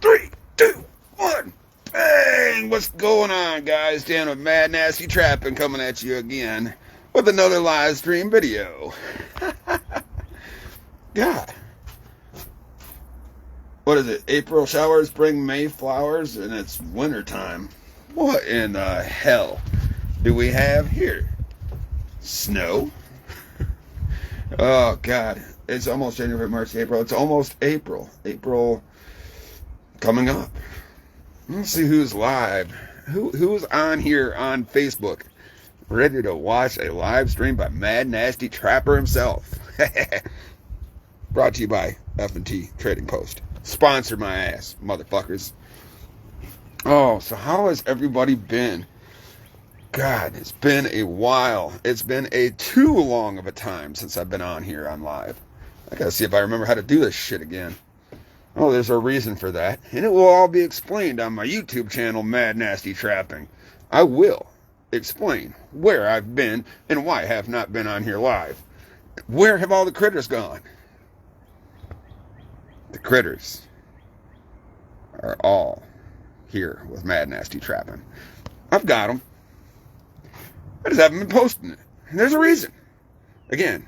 3, 2, 1. Bang! What's going on, guys? Dan with Mad Nasty Trapping coming at you again with another live stream video. God. What is it? April showers bring May flowers, and it's winter time. What in the hell do we have here? Snow? Oh, God. It's almost January, March, April. It's almost April. April coming up. Let's see who's live. Who's on here on Facebook, ready to watch a live stream by Mad Nasty Trapper himself. Brought to you by F&T Trading Post. Sponsor my ass, motherfuckers. Oh, so how has everybody been? God, it's been a while. It's been a too long of a time since I've been on here on live. I gotta see if I remember how to do this shit again. Oh, there's a reason for that, and it will all be explained on my YouTube channel, Mad Nasty Trapping. I will explain where I've been and why I have not been on here live. Where have all the critters gone? The critters are all here with Mad Nasty Trapping. I've got them. I just haven't been posting it. And there's a reason. Again,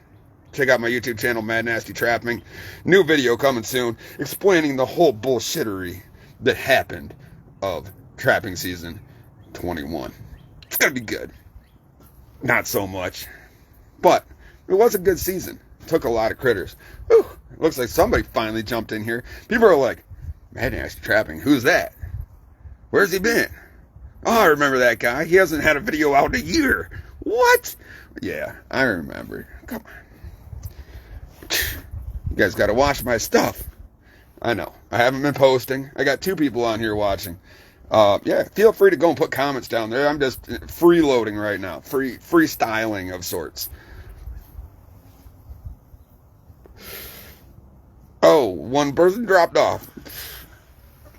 check out my YouTube channel, Mad Nasty Trapping. New video coming soon, explaining the whole bullshittery that happened of trapping season 21. It's gonna be good. Not so much. But it was a good season. Took a lot of critters. Whew, it looks like somebody finally jumped in here. People are like, Mad Nasty Trapping, who's that? Where's he been? Oh, I remember that guy. He hasn't had a video out in a year. What? Yeah, I remember. Come on. You guys got to watch my stuff. I know. I haven't been posting. I got 2 people on here watching. Yeah, feel free to go and put comments down there. I'm just freeloading right now. Freestyling of sorts. Oh, one person dropped off.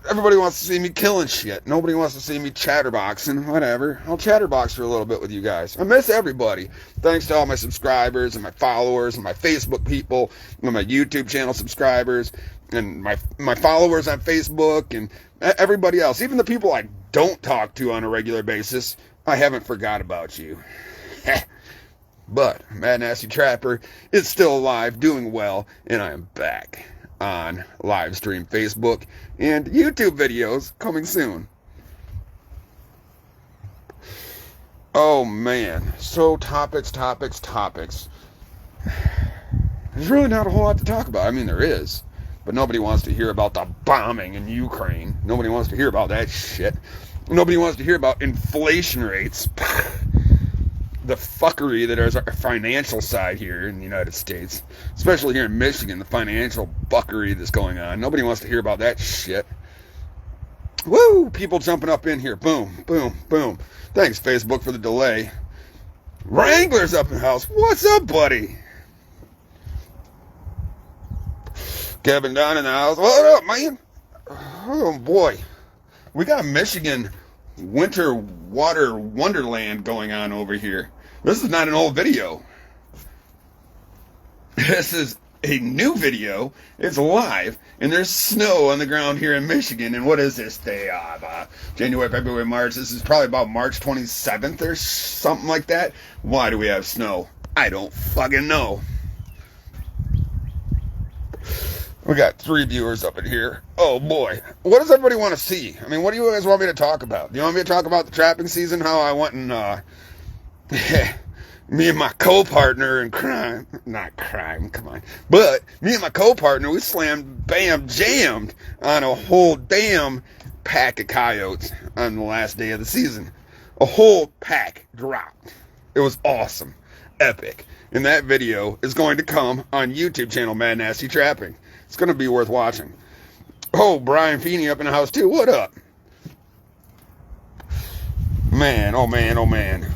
Everybody wants to see me killing shit. Nobody wants to see me chatterboxing. Whatever. I'll chatterbox for a little bit with you guys. I miss everybody. Thanks to all my subscribers and my followers and my Facebook people and my YouTube channel subscribers and my followers on Facebook and everybody else. Even the people I don't talk to on a regular basis. I haven't forgot about you. But Mad Nasty Trapper is still alive, doing well, and I am back on live stream Facebook and YouTube videos coming soon. Oh man, so topics. There's really not a whole lot to talk about. I mean, there is, but nobody wants to hear about the bombing in Ukraine. Nobody wants to hear about that shit. Nobody wants to hear about inflation rates. The fuckery that is our financial side here in the United States, especially here in Michigan, the financial buckery that's going on. Nobody wants to hear about that shit. Woo! People jumping up in here. Boom, boom, boom. Thanks, Facebook, for the delay. Wrangler's up in the house. What's up, buddy? Kevin Don in the house. What up, man? Oh, boy. We got Michigan winter water wonderland going on over here. This is not an old video. This is a new video. It's live, and there's snow on the ground here in Michigan. And what is this day? January, February, March. This is probably about March 27th or something like that. Why do we have snow? I don't fucking know. We got 3 viewers up in here. Oh boy. What does everybody want to see? I mean, what do you guys want me to talk about? Do you want me to talk about the trapping season? How I went and, me and my co-partner in crime. Not crime, come on. But me and my co-partner, we slammed, bam, jammed on a whole damn pack of coyotes on the last day of the season. A whole pack dropped. It was awesome. Epic. And that video is going to come on YouTube channel, Mad Nasty Trapping. It's going to be worth watching. Oh, Brian Feeney up in the house too. What up? Man, oh man, oh man.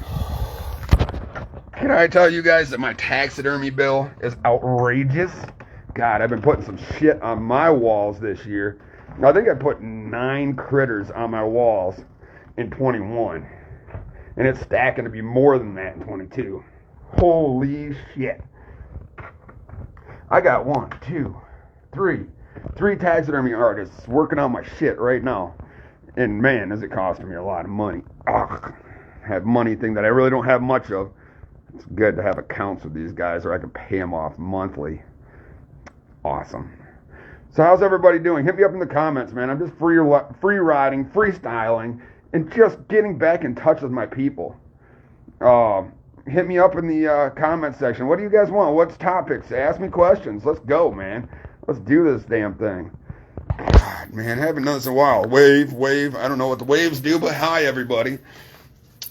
Can I tell you guys that my taxidermy bill is outrageous? God, I've been putting some shit on my walls this year. I think I put 9 critters on my walls in 21. And it's stacking to be more than that in 22. Holy shit. I got 1, 2, 3, 3 taxidermy artists working on my shit right now. And man, is it costing me a lot of money. Ugh. Have money thing that I really don't have much of. It's good to have accounts with these guys or I can pay them off monthly. Awesome. So how's everybody doing? Hit me up in the comments, man. I'm just free riding, freestyling, and just getting back in touch with my people. Hit me up in the comment section. What do you guys want? What's topics? Ask me questions. Let's go, man. Let's do this damn thing. God, man, I haven't done this in a while. Wave. I don't know what the waves do, but hi, everybody.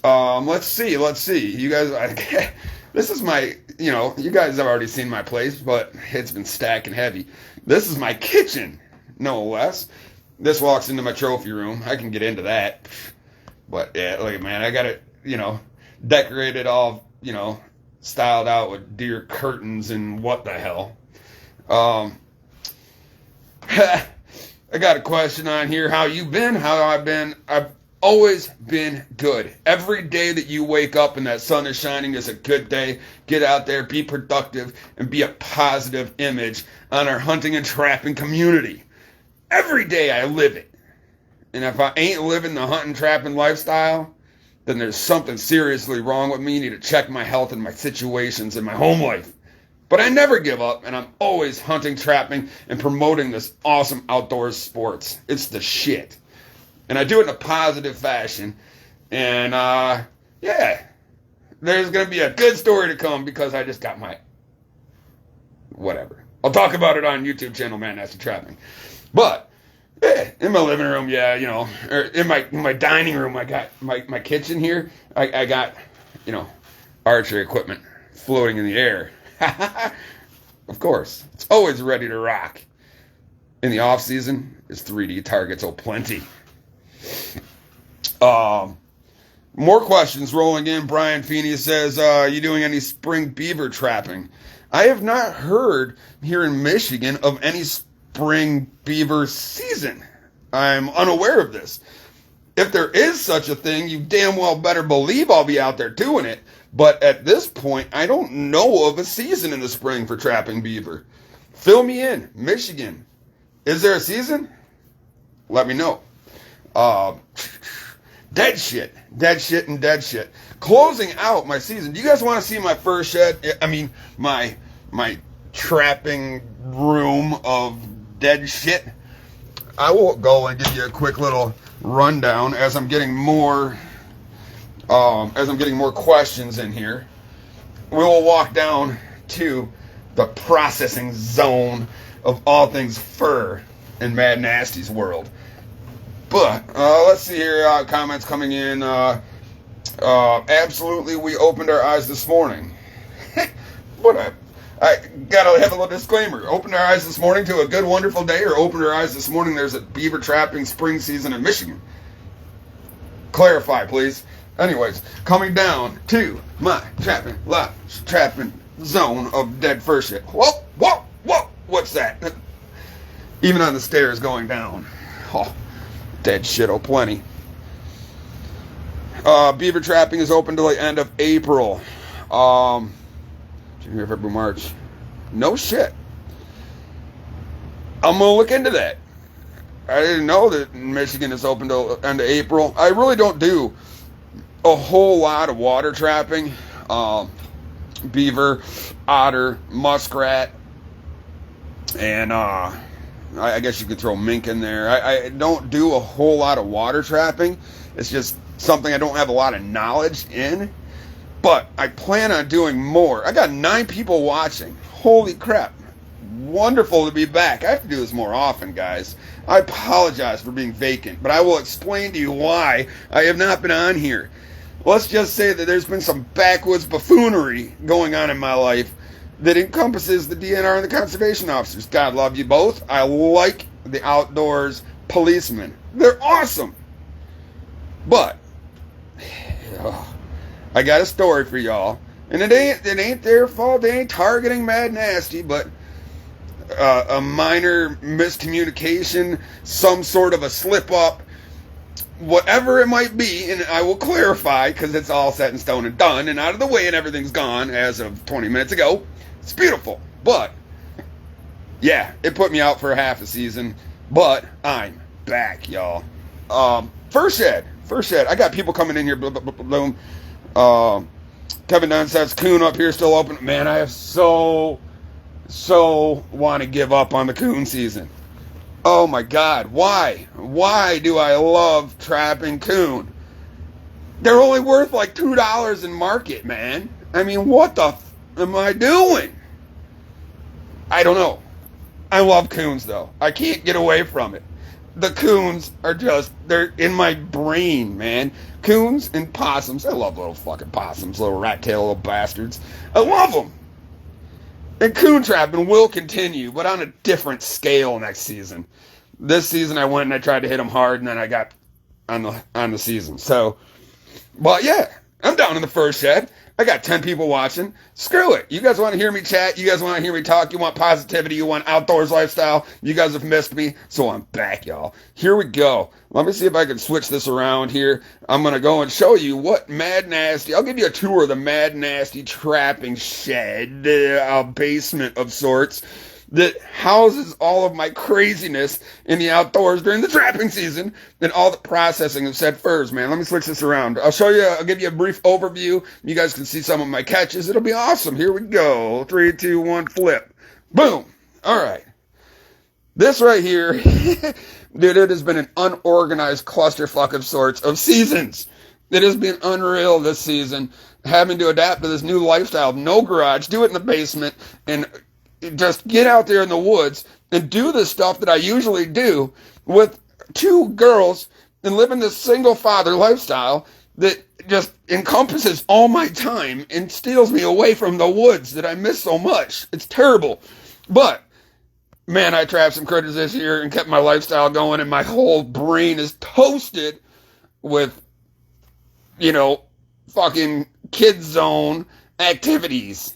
Let's see. You guys, this is my, you guys have already seen my place, but it's been stacking heavy. This is my kitchen, no less. This walks into my trophy room. I can get into that. But, yeah, look, man, I got it, decorated all, styled out with deer curtains and what the hell. I got a question on here. How you been? How I've been? I've always been good. Every day that you wake up and that sun is shining is a good day. Get out there, be productive, and be a positive image on our hunting and trapping community. Every day I live it. And if I ain't living the hunting trapping lifestyle, then there's something seriously wrong with me. You need to check my health and my situations in my home life. But I never give up, and I'm always hunting, trapping, and promoting this awesome outdoors sports. It's the shit. And I do it in a positive fashion. And, yeah, there's going to be a good story to come because I just got my, whatever. I'll talk about it on YouTube channel, Man Nasty Trapping. But, yeah, in my living room, yeah, or in my dining room, I got my kitchen here. I got, archery equipment floating in the air. Of course. It's always ready to rock. In the off season, it's 3D targets, plenty. More questions rolling in. Brian Feeney says, you doing any spring beaver trapping? I have not heard here in Michigan of any spring beaver season. I'm unaware of this. If there is such a thing, you damn well better believe I'll be out there doing it. But at this point, I don't know of a season in the spring for trapping beaver. Fill me in. Michigan. Is there a season? Let me know. Dead shit. Closing out my season. Do you guys want to see my fur shed? I mean, my trapping room of dead shit? I will go and give you a quick little rundown as I'm getting more questions in here. We will walk down to the processing zone of all things fur in Mad Nasty's world. But let's see here. Comments coming in. Absolutely, we opened our eyes this morning. I gotta have a little disclaimer. Opened our eyes this morning to a good, wonderful day, or opened our eyes this morning there's a beaver trapping spring season in Michigan. Clarify, please. Anyways, coming down to my trapping zone of dead fur shit. Whoa! What's that? Even on the stairs going down. Oh, dead shit, plenty. Beaver trapping is open till the end of April. January, February, March. No shit. I'm gonna look into that. I didn't know that Michigan is open till the end of April. I really don't do a whole lot of water trapping. Beaver, otter, muskrat, and I guess you could throw mink in there. I don't do a whole lot of water trapping. It's just something I don't have a lot of knowledge in. But I plan on doing more. I got 9 people watching. Holy crap. Wonderful to be back. I have to do this more often, guys. I apologize for being vacant, but I will explain to you why I have not been on here. Let's just say that there's been some backwoods buffoonery going on in my life that encompasses the DNR and the conservation officers. God love you both. I like the outdoors policemen. They're awesome. But I got a story for y'all. And it ain't their fault. They ain't targeting Mad Nasty, but a minor miscommunication, some sort of a slip up, whatever it might be, and I will clarify because it's all set in stone and done and out of the way and everything's gone as of 20 minutes ago. It's beautiful. But Yeah, it put me out for half a season, but I'm back, y'all. First shed. I got people coming in here. Boom. Kevin Dunn says coon up here still open. Man, I have so want to give up on the coon season. Oh my God, why? Why do I love trapping coon? They're only worth like $2 in market, man. I mean, what the am I doing? I don't know. I love coons though. I can't get away from it. The coons are just, they're in my brain, man. Coons and possums. I love little fucking possums, little rat tail little bastards. I love them. And coon trapping will continue, but on a different scale next season. This season I went and I tried to hit them hard, and then I got on the season. So, but yeah, I'm down in the first shed. I got 10 people watching. Screw it. You guys want to hear me chat? You guys want to hear me talk? You want positivity? You want outdoors lifestyle? You guys have missed me, so I'm back, y'all. Here we go. Let me see if I can switch this around here. I'm going to go and show you what Mad Nasty, I'll give you a tour of the Mad Nasty trapping shed, a basement of sorts, that houses all of my craziness in the outdoors during the trapping season and all the processing of said furs, man. Let me switch this around. I'll give you a brief overview. You guys can see some of my catches. It'll be awesome. Here we go. 3, 2, 1, flip. Boom. All right. This right here, dude, it has been an unorganized clusterfuck of sorts of seasons. It has been unreal this season, having to adapt to this new lifestyle. No garage, do it in the basement, and just get out there in the woods and do the stuff that I usually do with 2 girls and live in this single father lifestyle that just encompasses all my time and steals me away from the woods that I miss so much. It's terrible. But, man, I trapped some critters this year and kept my lifestyle going, and my whole brain is toasted with, fucking kid zone activities.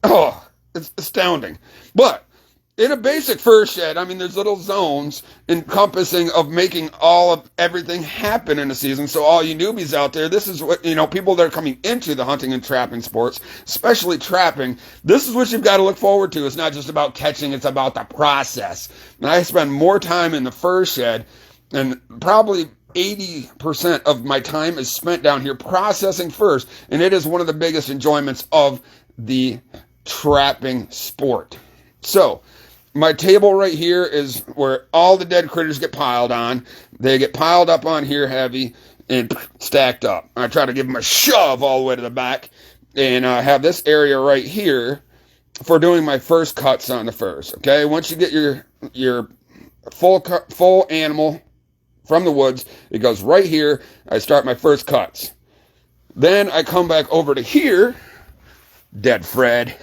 Oh, it's astounding. But in a basic fur shed, I mean, there's little zones encompassing of making all of everything happen in a season. So all you newbies out there, this is what, people that are coming into the hunting and trapping sports, especially trapping, this is what you've got to look forward to. It's not just about catching, it's about the process. And I spend more time in the fur shed, and probably 80% of my time is spent down here processing furs. And it is one of the biggest enjoyments of the trapping sport. So, my table right here is where all the dead critters get piled on. They get piled up on here heavy and stacked up. I try to give them a shove all the way to the back. And I have this area right here for doing my first cuts on the furs. Okay, once you get your full animal from the woods, it goes right here. I start my first cuts. Then I come back over to here. Dead Fred.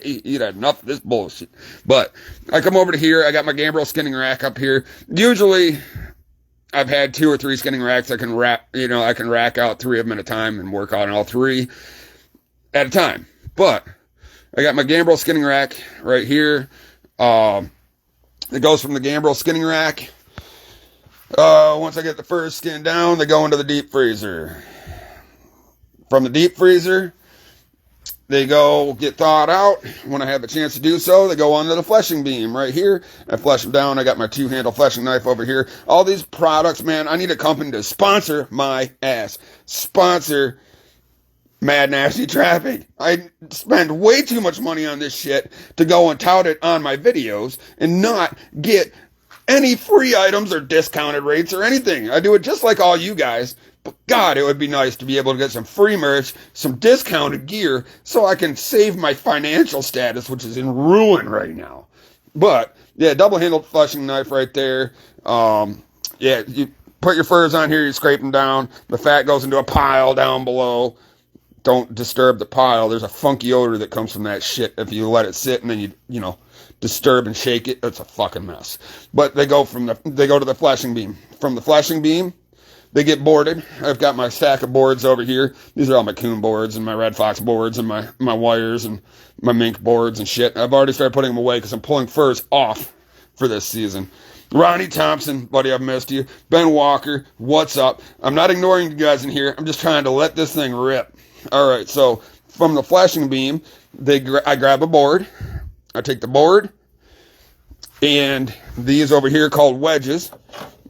You'd had enough of this bullshit. But I come over to here. I got my gambrel skinning rack up here. Usually, I've had 2 or 3 skinning racks. I can rack out 3 of them at a time and work on all 3 at a time. But I got my gambrel skinning rack right here. It goes from the gambrel skinning rack. Once I get the furs skinned down, they go into the deep freezer. From the deep freezer, they go get thawed out. When I have a chance to do so, they go onto the fleshing beam right here. I flesh them down. I got my 2-handle fleshing knife over here. All these products, man, I need a company to sponsor my ass. Sponsor Mad Nasty Trapping. I spend way too much money on this shit to go and tout it on my videos and not get any free items or discounted rates or anything. I do it just like all you guys. But God, it would be nice to be able to get some free merch, some discounted gear, so I can save my financial status, which is in ruin right now. But, yeah, double-handled fleshing knife right there. Yeah, you put your furs on here, you scrape them down. The fat goes into a pile down below. Don't disturb the pile. There's a funky odor that comes from that shit if you let it sit and then you disturb and shake it. It's a fucking mess. But they go to the fleshing beam. From the fleshing beam, they get boarded. I've got my stack of boards over here. These are all my coon boards and my red fox boards and my wires and my mink boards and shit. I've already started putting them away because I'm pulling furs off for this season. Ronnie Thompson, buddy, I've missed you. Ben Walker, what's up? I'm not ignoring you guys in here. I'm just trying to let this thing rip. All right, so from the fleshing beam, I grab a board. I take the board. And these over here called wedges,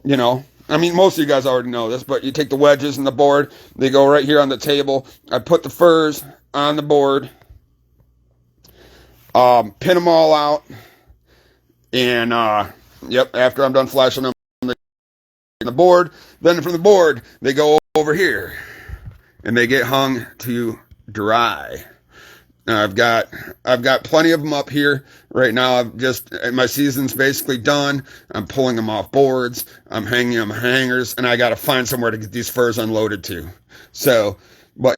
you know. I mean, most of you guys already know this, but you take the wedges and the board, they go right here on the table. I put the furs on the board, pin them all out, and, yep, after I'm done flashing them on the board, then from the board, they go over here, and they get hung to dry. I've got plenty of them up here right now. My season's basically done. I'm pulling them off boards. I'm hanging them hangers, and I got to find somewhere to get these furs unloaded to. So, but,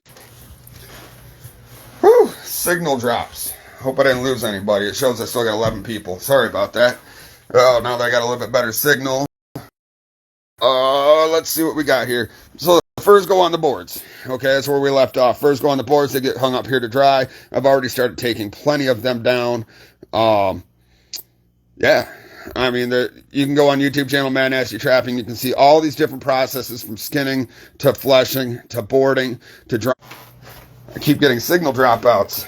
whew, signal drops. Hope I didn't lose anybody. It shows I still got 11 people. Sorry about that. Oh, now that I got a little bit better signal. Let's see what we got here. So the furs go on the boards. Okay, that's where we left off. Furs go on the boards. They get hung up here to dry. I've already started taking plenty of them down. Yeah, I mean, you can go on YouTube channel, Matt Nasty Trapping. You can see all these different processes from skinning to fleshing to boarding to dry. I keep getting signal dropouts.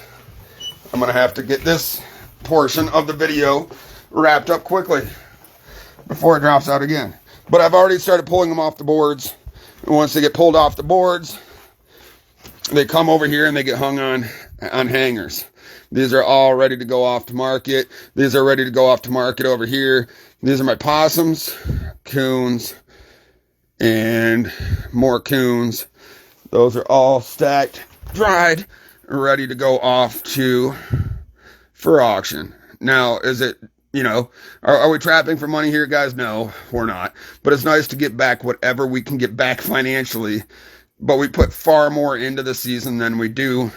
I'm going to have to get this portion of the video wrapped up quickly before it drops out again. But I've already started pulling them off the boards. And once they get pulled off the boards, they come over here and they get hung on hangers. These are all ready to go off to market. These are ready to go off to market over here. These are my possums, coons, and more coons. Those are all stacked, dried, ready to go off for auction. Now, is it, are we trapping for money here, guys? No, we're not. But it's nice to get back whatever we can get back financially. But we put far more into the season than we do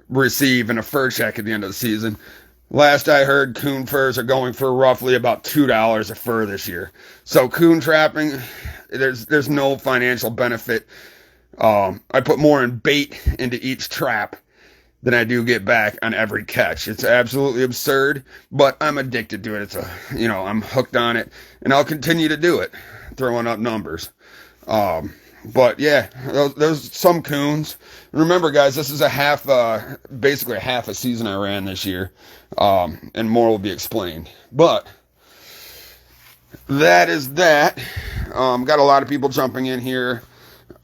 receive in a fur check at the end of the season. Last I heard, coon furs are going for roughly about $2 a fur this year. So coon trapping, there's no financial benefit. I put more in bait into each trap than I do get back on every catch. It's absolutely absurd, but I'm addicted to it. I'm hooked on it, and I'll continue to do it, throwing up numbers. But yeah, those some coons. Remember, guys, this is basically half a season I ran this year, and more will be explained. But that is that. Got a lot of people jumping in here.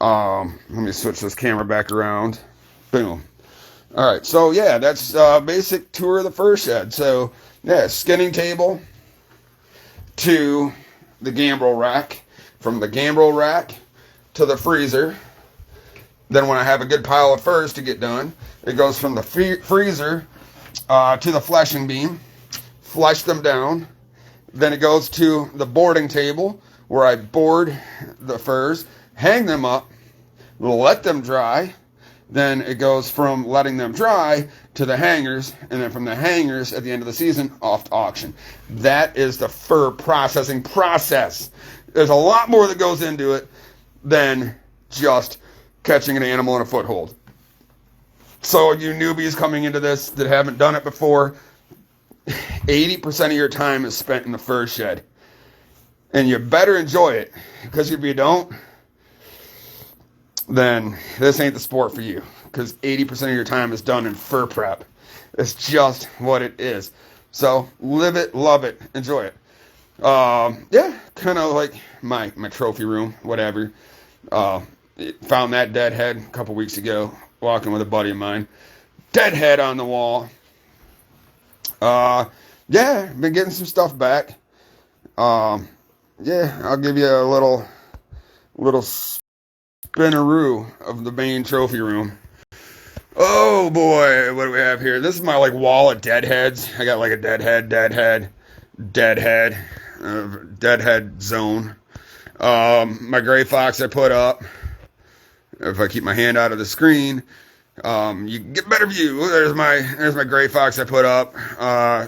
Let me switch this camera back around. Boom. All right, so yeah, that's basic tour of the fur shed. So yeah, skinning table to the gambrel rack, from the gambrel rack to the freezer. Then when I have a good pile of furs to get done, it goes from the freezer to the fleshing beam, flesh them down. Then it goes to the boarding table where I board the furs, hang them up, let them dry. Then it goes from letting them dry to the hangers, and then from the hangers at the end of the season, off to auction. That is the fur processing process. There's a lot more that goes into it than just catching an animal in a foothold. So you newbies coming into this that haven't done it before, 80% of your time is spent in the fur shed. And you better enjoy it, because if you don't, then this ain't the sport for you, because 80% of your time is done in fur prep. It's just what it is. So live it, love it, enjoy it. Yeah, kind of like my trophy room, whatever. Found that dead head a couple weeks ago, walking with a buddy of mine. Dead head on the wall. Yeah, been getting some stuff back. Yeah, I'll give you a little spinaroo of the main trophy room. Oh boy, what do we have here? This is my wall of deadheads. I got a deadhead zone. My gray fox I put up. If I keep my hand out of the screen, you can get a better view. There's my gray fox I put up.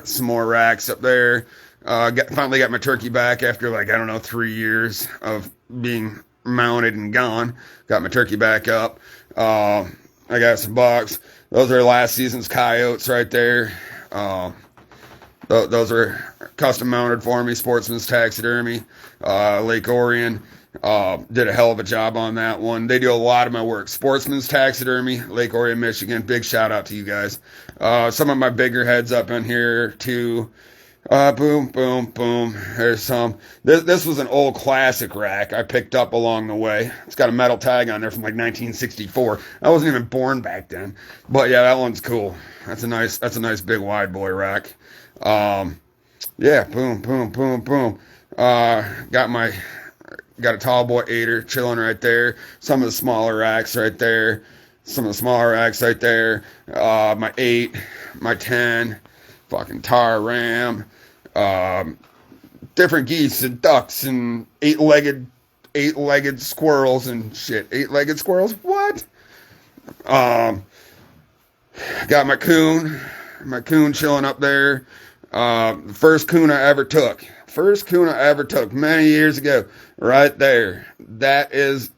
Some more racks up there. Finally got my turkey back after 3 years of being mounted and gone. Got my turkey back up. I got some bucks. Those are last season's coyotes right there. Those are custom mounted for me. Sportsman's Taxidermy, Lake Orion. Did a hell of a job on that one. They do a lot of my work. Sportsman's Taxidermy, Lake Orion, Michigan. Big shout out to you guys. Some of my bigger heads up in here too. Boom, boom, boom. There's some. This was an old classic rack I picked up along the way. It's got a metal tag on there from like 1964. I wasn't even born back then. But yeah, that one's cool. That's a nice big wide boy rack. Yeah, boom, boom, boom, boom. Got a tall boy 8er chilling right there. Some of the smaller racks right there. My 8, my 10, fucking tar ram. Different geese and ducks and eight-legged squirrels and shit. Eight-legged squirrels? What? Got my coon chilling up there. First coon I ever took many years ago, right there. That is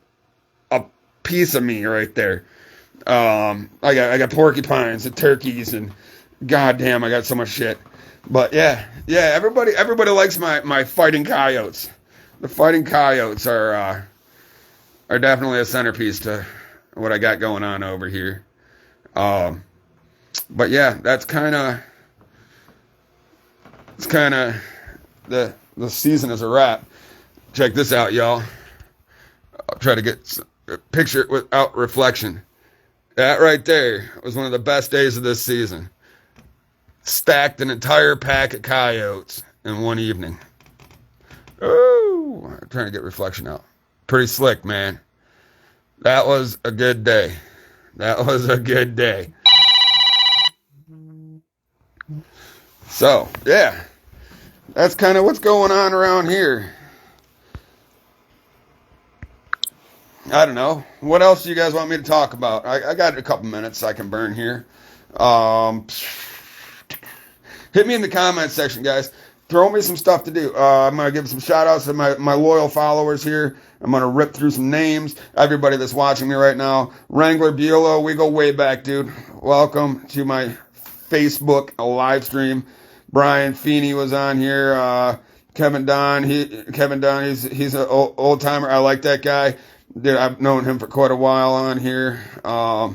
a piece of me right there. I got porcupines and turkeys and goddamn, I got so much shit. But yeah, everybody likes my fighting coyotes. The fighting coyotes are definitely a centerpiece to what I got going on over here. But yeah, it's kind of the season is a wrap. Check this out, y'all. I'll try to get a picture without reflection. That right there was one of the best days of this season. Stacked an entire pack of coyotes in one evening. Oh, I'm trying to get reflection out. Pretty slick, man. That was a good day. So, yeah. That's kind of what's going on around here. I don't know. What else do you guys want me to talk about? I got a couple minutes I can burn here. Hit me in the comments section, guys. Throw me some stuff to do. I'm going to give some shout outs to my loyal followers here. I'm going to rip through some names. Everybody that's watching me right now. Wrangler Buelow, we go way back, dude. Welcome to my Facebook live stream. Brian Feeney was on here. Kevin Don, he's an old timer. I like that guy. Dude, I've known him for quite a while on here. Kurt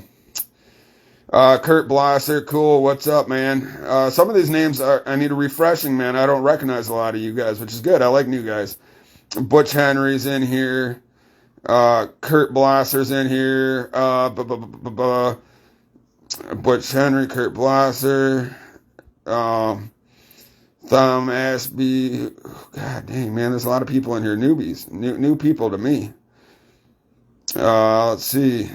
Blosser, cool. What's up, man? Some of these names I need a refreshing, man. I don't recognize a lot of you guys, which is good. I like new guys. Butch Henry's in here. Kurt Blosser's in here. Butch Henry, Kurt Blosser. Thumb Ashby. God dang, man. There's a lot of people in here. Newbies. New people to me. Let's see.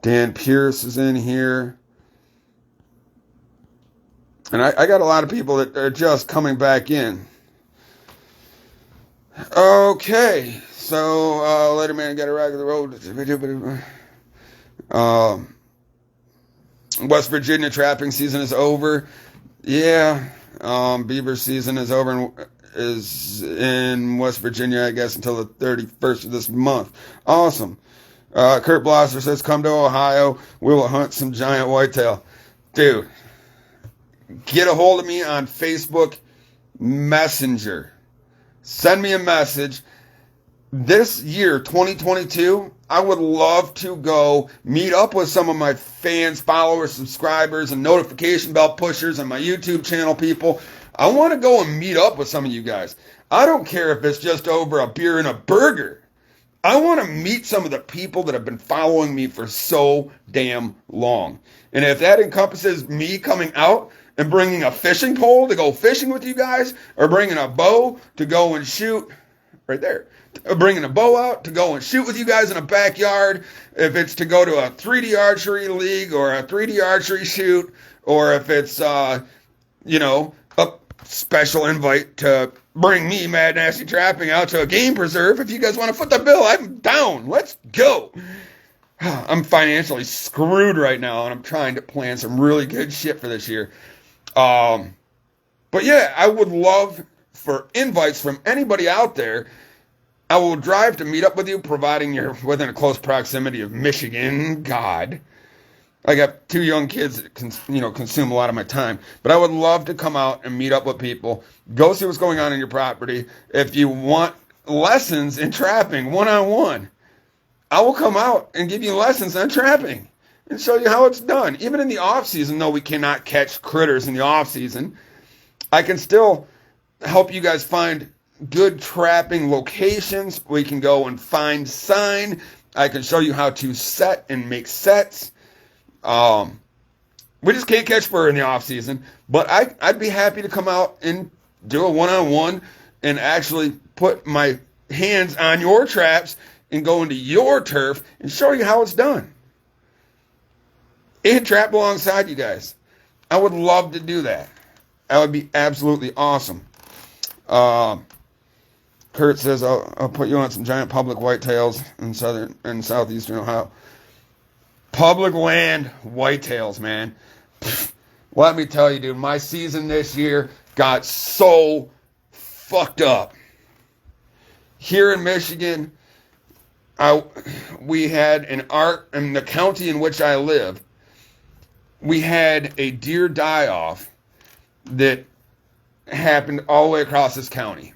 Dan Pierce is in here. And I got a lot of people that are just coming back in. Okay. So, later man got a rag of the road. West Virginia trapping season is over. Yeah. Beaver season is over and is in West Virginia, I guess, until the 31st of this month. Awesome. Kurt Blosser says, come to Ohio. We will hunt some giant whitetail. Dude, get a hold of me on Facebook Messenger. Send me a message. This year, 2022, I would love to go meet up with some of my fans, followers, subscribers, and notification bell pushers and my YouTube channel people. I want to go and meet up with some of you guys. I don't care if it's just over a beer and a burger. I want to meet some of the people that have been following me for so damn long. And if that encompasses me coming out and bringing a fishing pole to go fishing with you guys, or bringing a bow to go and shoot, right there, bringing a bow out to go and shoot with you guys in a backyard, if it's to go to a 3D archery league or a 3D archery shoot, or if it's, a special invite to bring me, Mad Nasty Trapping, out to a game preserve. If you guys want to foot the bill, I'm down. Let's go. I'm financially screwed right now, and I'm trying to plan some really good shit for this year. But yeah, I would love for invites from anybody out there. I will drive to meet up with you, providing you're within a close proximity of Michigan. God. I got 2 young kids that consume a lot of my time. But I would love to come out and meet up with people. Go see what's going on in your property. If you want lessons in trapping one-on-one, I will come out and give you lessons on trapping and show you how it's done. Even in the off season, though we cannot catch critters in the off season, I can still help you guys find good trapping locations. We can go and find sign. I can show you how to set and make sets. We just can't catch fur in the off season, but I'd be happy to come out and do a one-on-one and actually put my hands on your traps and go into your turf and show you how it's done. And trap alongside you guys. I would love to do that. That would be absolutely awesome. Kurt says, I'll put you on some giant public whitetails in southern and southeastern Ohio. Public land whitetails, man. Pfft, let me tell you, dude, my season this year got so fucked up. Here in Michigan, we had in the county in which I live, we had a deer die-off that happened all the way across this county.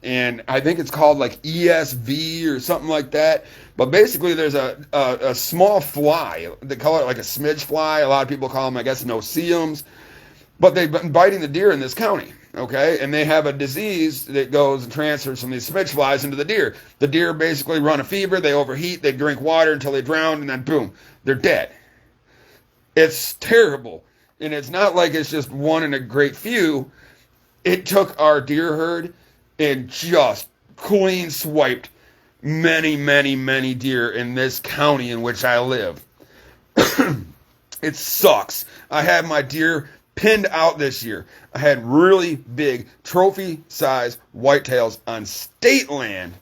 And I think it's called like ESV or something like that. But basically there's a small fly. They call it like a smidge fly. A lot of people call them, I guess, no-see-ums. But they've been biting the deer in this county, okay? And they have a disease that goes and transfers from these smidge flies into the deer. The deer basically run a fever, they overheat, they drink water until they drown, and then boom, they're dead. It's terrible. And it's not like it's just one in a great few. It took our deer herd and just clean swiped many, many, many deer in this county in which I live. It sucks. I had my deer pinned out this year. I had really big trophy size whitetails on state land,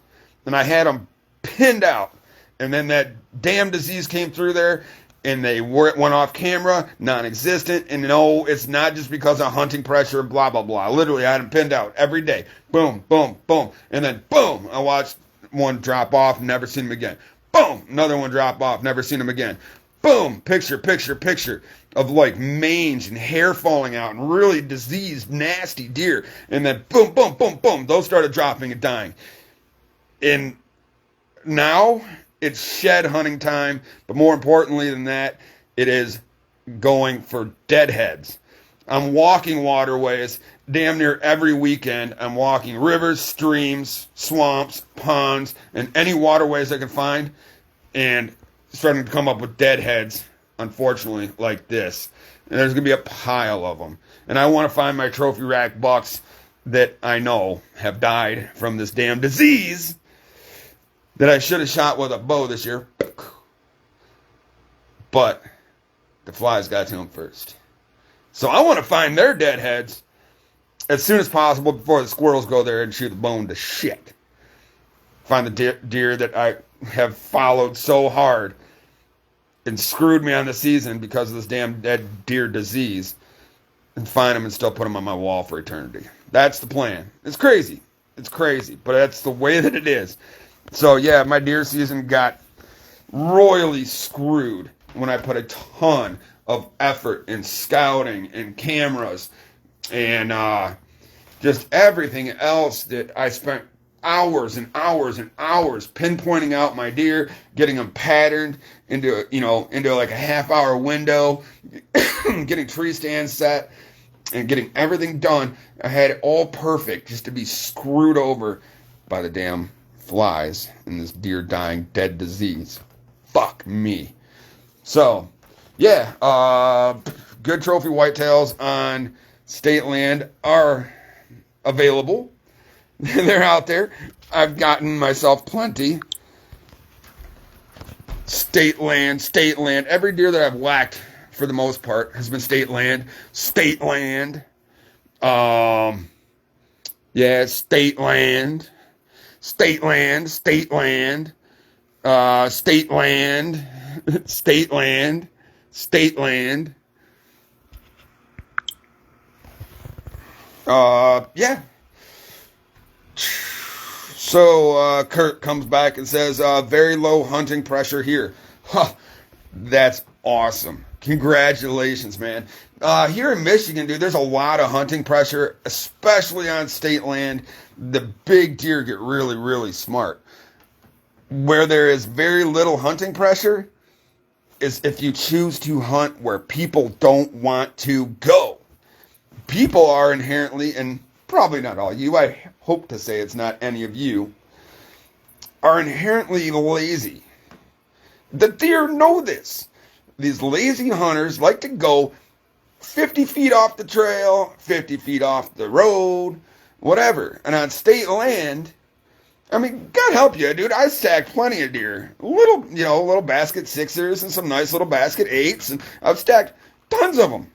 and I had them pinned out. And then that damn disease came through there, and they went off camera, non-existent. And no, it's not just because of hunting pressure, blah, blah, blah. Literally, I had them pinned out every day. Boom, boom, boom. And then, boom, I watched one drop off, never seen him again. Boom, another one drop off, never seen him again. Boom, picture of like mange and hair falling out and really diseased, nasty deer. And then, boom, boom, boom, boom, those started dropping and dying. And now it's shed hunting time, but more importantly than that, it is going for deadheads. I'm walking waterways damn near every weekend. I'm walking rivers, streams, swamps, ponds, and any waterways I can find, and starting to come up with deadheads, unfortunately, like this. And there's going to be a pile of them. And I want to find my trophy rack bucks that I know have died from this damn disease that I should have shot with a bow this year. But the flies got to them first. So I want to find their deadheads as soon as possible before the squirrels go there and shoot the bone to shit. Find the deer that I have followed so hard and screwed me on the season because of this damn dead deer disease, and find them and still put them on my wall for eternity. That's the plan. It's crazy. It's crazy, but that's the way that it is. So yeah, my deer season got royally screwed when I put a ton of effort in scouting and cameras and just everything else that I spent hours and hours and hours pinpointing out my deer, getting them patterned into like a half-hour window, getting tree stands set, and getting everything done. I had it all perfect just to be screwed over by the damn flies and this deer dying dead disease. Fuck me. So, yeah, good trophy whitetails on state land are available. They're out there. I've gotten myself plenty. State land. Every deer that I've whacked, for the most part, has been state land. State land. Yeah, state land. State land. State land. State land. State land. State land. Yeah. So Kurt comes back and says, very low hunting pressure here. Huh, that's awesome. Congratulations, man. Here in Michigan, dude, there's a lot of hunting pressure, especially on state land. The big deer get really, really smart. Where there is very little hunting pressure is if you choose to hunt where people don't want to go. people are inherently, and probably not all you, I hope to say it's not any of you, are inherently lazy. The deer know this. These lazy hunters like to go 50 feet off the trail, 50 feet off the road, whatever. And on state land, I mean, God help you, dude. I stacked plenty of deer. Little basket sixers and some nice little basket eights. And I've stacked tons of them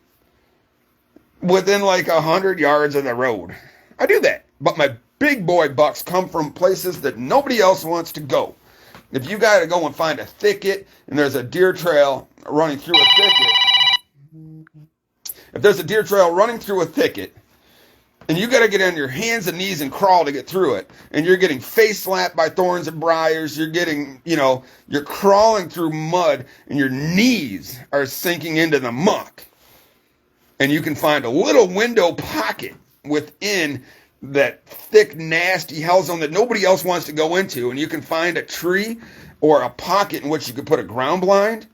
within like 100 yards of the road. I do that. But my big boy bucks come from places that nobody else wants to go. If you got to go and find a thicket and there's a deer trail running through a thicket, and you got to get on your hands and knees and crawl to get through it, and you're getting face slapped by thorns and briars, you're crawling through mud, and your knees are sinking into the muck, and you can find a little window pocket within that thick, nasty hell zone that nobody else wants to go into, and you can find a tree or a pocket in which you could put a ground blind.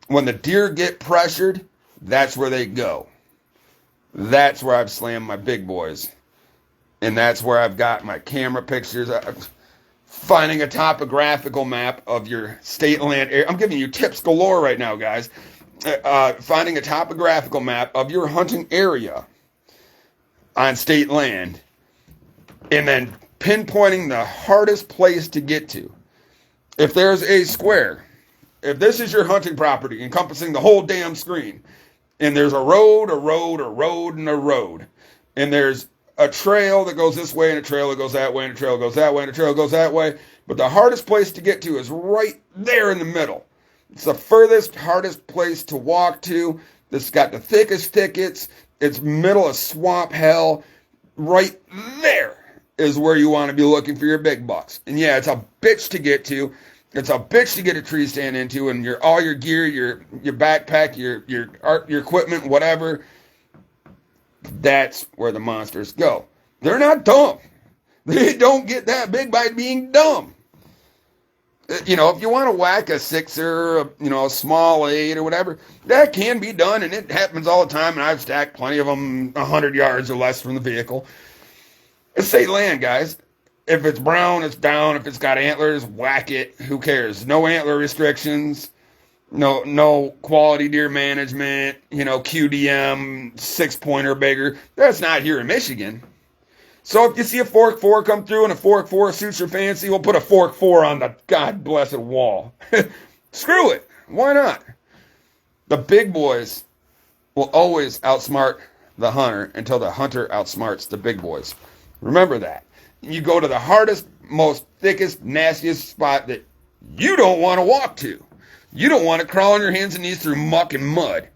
When the deer get pressured, that's where they go. That's where I've slammed my big boys. And that's where I've got my camera pictures. Finding a topographical map of your state land area. I'm giving you tips galore right now, guys. Finding a topographical map of your hunting area on state land, and then pinpointing the hardest place to get to. If there's a square, if this is your hunting property encompassing the whole damn screen, and there's a road, and there's a trail that goes this way, and a trail that goes that way, and a trail goes that way, and a trail goes that way, but the hardest place to get to is right there in the middle. It's the furthest, hardest place to walk to. It's got the thickest thickets. It's middle of swamp hell. Right there is where you want to be looking for your big bucks. And yeah, it's a bitch to get to. It's a bitch to get a tree stand into, and all your gear, your backpack, your equipment, whatever. That's where the monsters go. They're not dumb. They don't get that big by being dumb. If you want to whack a sixer, a small 8 or whatever, that can be done, and it happens all the time, and I've stacked plenty of them 100 yards or less from the vehicle. It's state land, guys. If it's brown, it's down. If it's got antlers, whack it. Who cares? No antler restrictions. No quality deer management. QDM, 6-pointer bigger. That's not here in Michigan. So if you see a fork 4 come through and a fork 4 suits your fancy, we'll put a fork 4 on the God blessed wall. Screw it. Why not? The big boys will always outsmart the hunter until the hunter outsmarts the big boys. Remember that. You go to the hardest, most thickest, nastiest spot that you don't want to walk to. You don't want to crawl on your hands and knees through muck and mud.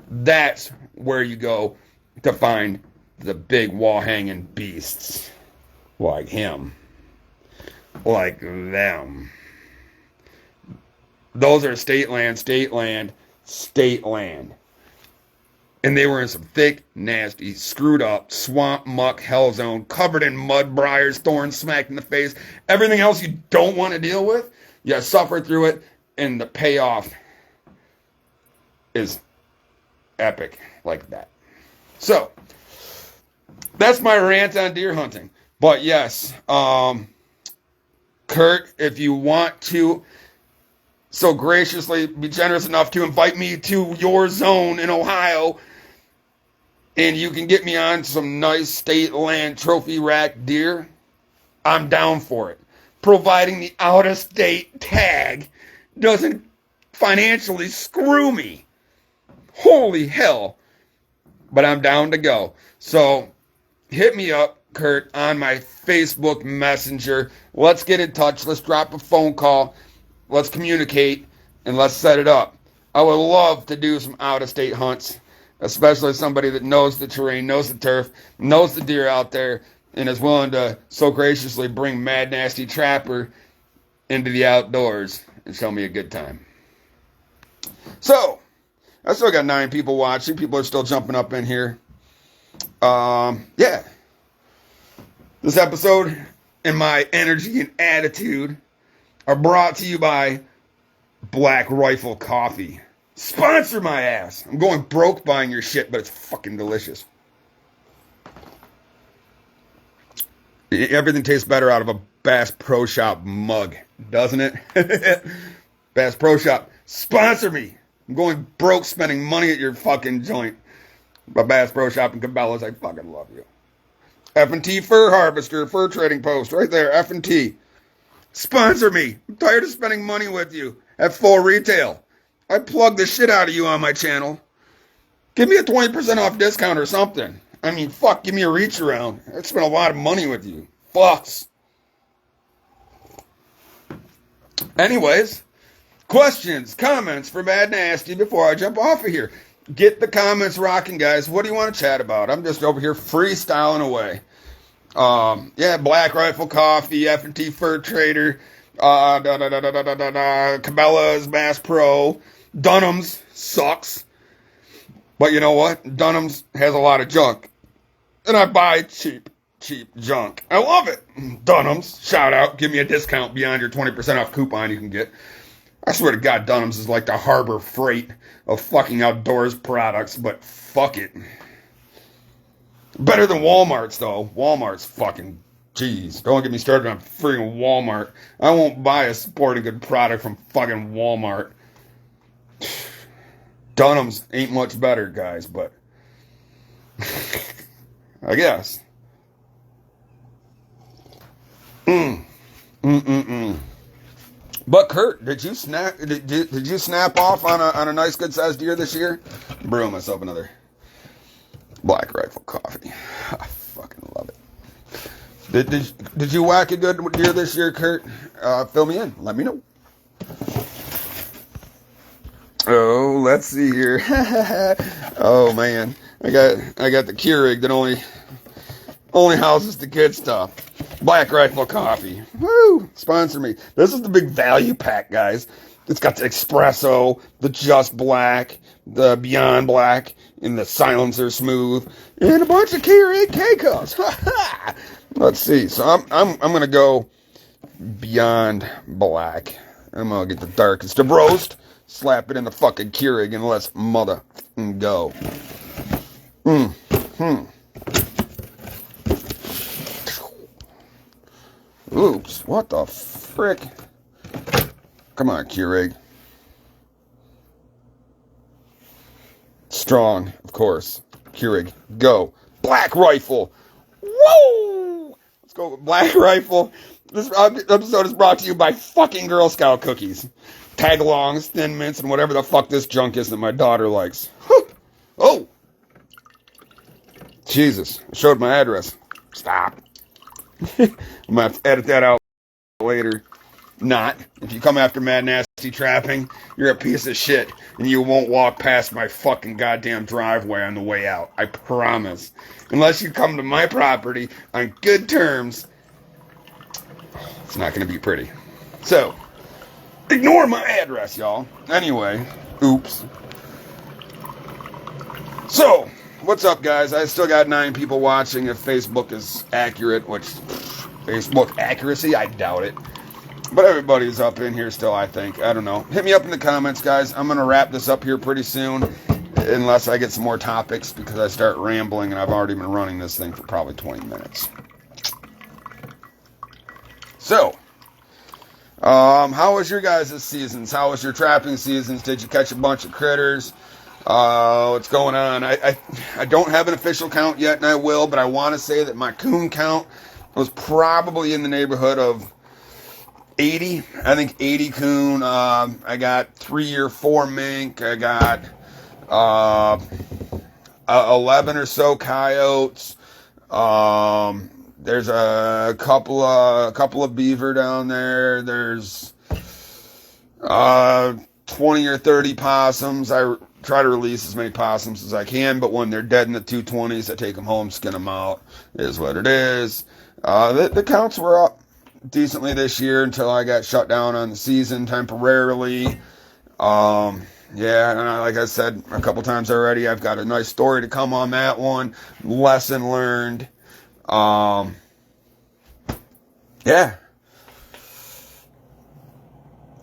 That's where you go to find the big wall-hanging beasts. Like him. Like them. Those are state land. And they were in some thick, nasty, screwed up, swamp, muck, hell zone, covered in mud, briars, thorns smacked in the face. Everything else you don't want to deal with, you suffer through it, and the payoff is epic like that. So, that's my rant on deer hunting. But yes, Kurt, if you want to so graciously be generous enough to invite me to your zone in Ohio, and you can get me on some nice state land trophy rack deer, I'm down for it. Providing the out-of-state tag doesn't financially screw me. Holy hell. But I'm down to go. So, hit me up, Kurt, on my Facebook Messenger. Let's get in touch. Let's drop a phone call. Let's communicate, and let's set it up. I would love to do some out-of-state hunts, especially somebody that knows the terrain, knows the turf, knows the deer out there, and is willing to so graciously bring Mad Nasty Trapper into the outdoors and show me a good time. So, I still got 9 people watching. People are still jumping up in here. Yeah. This episode and my energy and attitude are brought to you by Black Rifle Coffee. Sponsor my ass. I'm going broke buying your shit, but it's fucking delicious. Everything tastes better out of a Bass Pro Shop mug, doesn't it? Bass Pro Shop, sponsor me. I'm going broke spending money at your fucking joint. But Bass Pro Shop and Cabela's, I fucking love you. F&T Fur Harvester, Fur Trading Post, right there, F&T. Sponsor me. I'm tired of spending money with you at full retail. I plug the shit out of you on my channel. Give me a 20% off discount or something. I mean, fuck, give me a reach around. I spent a lot of money with you. Fucks. Anyways, questions, comments for Mad Nasty before I jump off of here. Get the comments rocking, guys. What do you want to chat about? I'm just over here freestyling away. Yeah, Black Rifle Coffee, F&T Fur Trader, Cabela's, Bass Pro, Dunham's sucks. But you know what? Dunham's has a lot of junk. And I buy cheap junk. I love it. Dunham's, shout out. Give me a discount beyond your 20% off coupon you can get. I swear to God, Dunham's is like the Harbor Freight of fucking outdoors products, but fuck it. Better than Walmart's, though. Walmart's fucking, jeez. Don't get me started on freaking Walmart. I won't buy a sporting good product from fucking Walmart. Dunham's ain't much better, guys, but I guess. But Kurt, did you snap off on a nice good sized deer this year? Brew myself another Black Rifle Coffee. I fucking love it. Did you whack a good deer this year, Kurt? Fill me in. Let me know. Oh, let's see here. Oh man, I got the Keurig that only houses the good stuff. Black Rifle Coffee. Woo! Sponsor me. This is the big value pack, guys. It's got the espresso, the Just Black, the Beyond Black, and the Silencer Smooth, and a bunch of Keurig K-Cups. Let's see. So I'm gonna go Beyond Black. I'm gonna get the darkest of roast, slap it in the fucking Keurig, and let's mother go. Oops, what the frick? Come on, Keurig. Strong, of course. Keurig, go. Black Rifle. Woo! Let's go with Black Rifle. This episode is brought to you by fucking Girl Scout cookies. Tagalongs, Thin Mints, and whatever the fuck this junk is that my daughter likes. Oh! Jesus, I showed my address. Stop. I'm gonna have to edit that out later. Not. If you come after Mad Nasty Trapping, you're a piece of shit, and you won't walk past my fucking goddamn driveway on the way out. I promise. Unless you come to my property on good terms, it's not gonna be pretty. So, ignore my address, y'all. Anyway, oops. So, what's up, guys? I still got 9 people watching. If Facebook is accurate, which Facebook accuracy, I doubt it. But everybody's up in here still, I think. I don't know. Hit me up in the comments, guys. I'm going to wrap this up here pretty soon, unless I get some more topics, because I start rambling, and I've already been running this thing for probably 20 minutes. So, how was your guys' seasons? How was your trapping seasons? Did you catch a bunch of critters? What's going on? I don't have an official count yet, and I will, but I want to say that my coon count was probably in the neighborhood of 80. I think 80 coon. I got 3 or 4 mink. I got 11 or so coyotes. There's a couple of beaver down there. There's 20 or 30 possums. I try to release as many possums as I can, but when they're dead in the 220s, I take them home, skin them out. It is what it is. The counts were up decently this year until I got shut down on the season temporarily. Yeah, and like I said a couple times already, I've got a nice story to come on that one. Lesson learned. Yeah.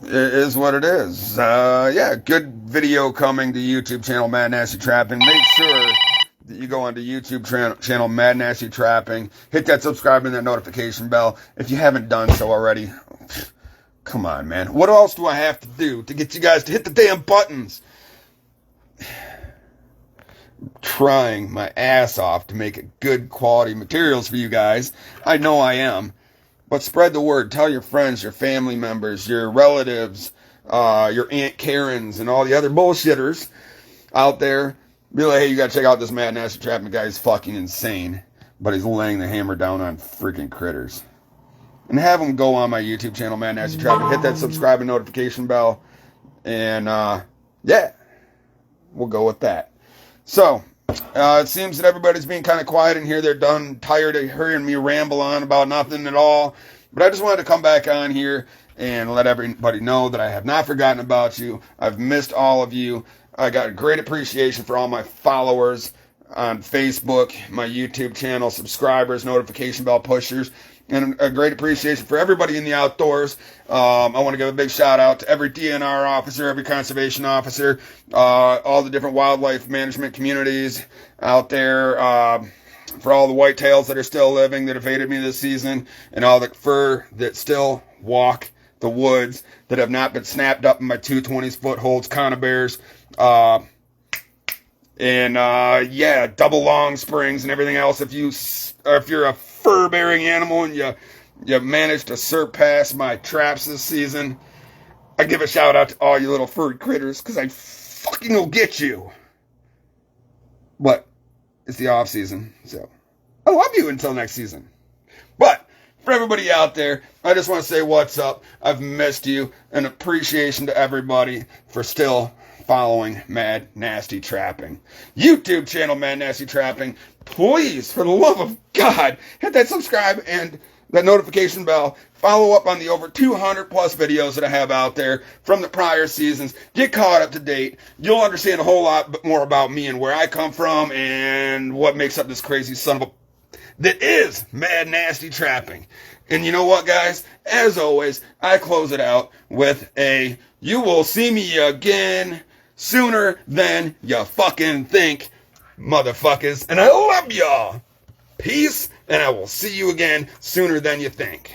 It is what it is. Yeah, good video coming to YouTube channel Mad Nasty Trapping. Make sure that you go onto YouTube channel Mad Nasty Trapping. Hit that subscribe and that notification bell if you haven't done so already. Come on, man. What else do I have to do to get you guys to hit the damn buttons? Trying my ass off to make good quality materials for you guys. I know I am. But spread the word. Tell your friends, your family members, your relatives, your Aunt Karens, and all the other bullshitters out there. Be like, hey, you gotta check out this Mad Nasty Trapping guy. He's fucking insane. But he's laying the hammer down on freaking critters. And have them go on my YouTube channel, Mad Nasty Trapping. Hit that subscribe and notification bell. And, yeah. We'll go with that. So, it seems that everybody's being kind of quiet in here. They're tired of hearing me ramble on about nothing at all. But I just wanted to come back on here and let everybody know that I have not forgotten about you. I've missed all of you. I got great appreciation for all my followers on Facebook, my YouTube channel, subscribers, notification bell pushers, and a great appreciation for everybody in the outdoors. I want to give a big shout out to every DNR officer, every conservation officer, all the different wildlife management communities out there, for all the whitetails that are still living that have hated me this season, and all the fur that still walk the woods that have not been snapped up in my 220s footholds, conibears, and yeah, double long springs and everything else. If you're a fur-bearing animal and you managed to surpass my traps this season, I give a shout out to all you little furry critters, because I fucking will get you. But it's the off season, so I love you until next season. But for everybody out there, I just want to say what's up. I've missed you, and appreciation to everybody for still following Mad Nasty Trapping. YouTube channel Mad Nasty Trapping. Please, for the love of God, hit that subscribe and that notification bell. Follow up on the over 200 plus videos that I have out there from the prior seasons. Get caught up to date. You'll understand a whole lot more about me and where I come from and what makes up this crazy son of a that is Mad Nasty Trapping. And you know what, guys? As always, I close it out with a "you will see me again sooner than you fucking think, motherfuckers." And I love y'all. Peace, and I will see you again sooner than you think.